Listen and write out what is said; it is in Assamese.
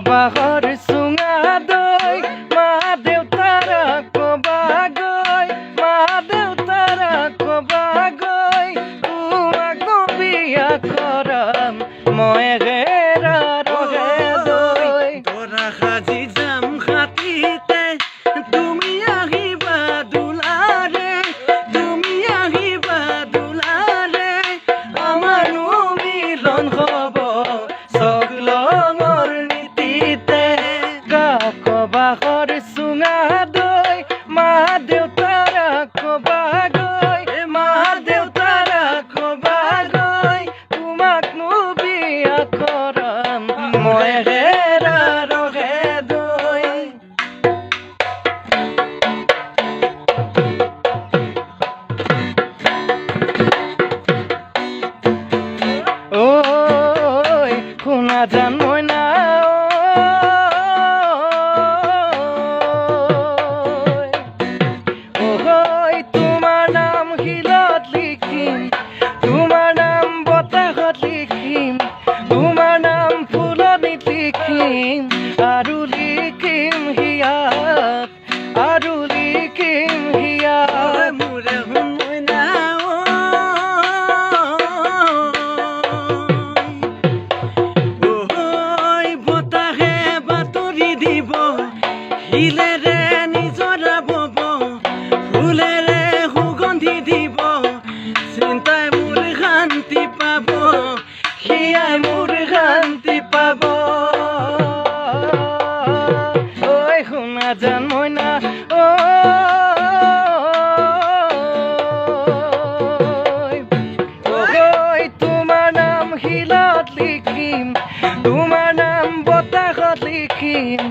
বাহৰ চুঙা দৈ মা দেউতাৰা কবা গৈ মা দেউতাৰা কবা গৈ তোমাক বিয়া কৰাম মই ঘেৰা ৰহে দৈ তোৰা সাজি যাম হাতীতে তুমি আহিবা দুলাৰে তুমি আহিবা দুলাৰে আমাৰো মিলন হ'ব চকলঙৰ নীতিতে কাক বাহৰ চুঙা দৈ মা দেউতাৰা কবা গৈ মা দেউতাৰা কবা গৈ তোমাক বিয়া কৰাম মই ঘেৰা ৰহে দৈ ঐ শুনা জান মইনা ঐ তোমাৰ নাম শিলত লিখিম তোমাৰ নাম বতাহত লিখিম তোমাৰ নাম ফুলনিত লিখিম আৰু লিখিম হিয়াত আৰু লিখিম হিয়াত মোৰে শুনমইনা ঐ বতাহে বাতৰি দিব শিলেৰে নিজৰা বব ফুলেৰে সুগন্ধি দিব চিন্তাই মোৰ শান্তি পাব হিয়াই মোৰ শান্তি পাব ঐ শুনা জান মইনা ঐ তোমাৰ নাম শিলত লিখিম তোমাৰ নাম বতাহত লিখিম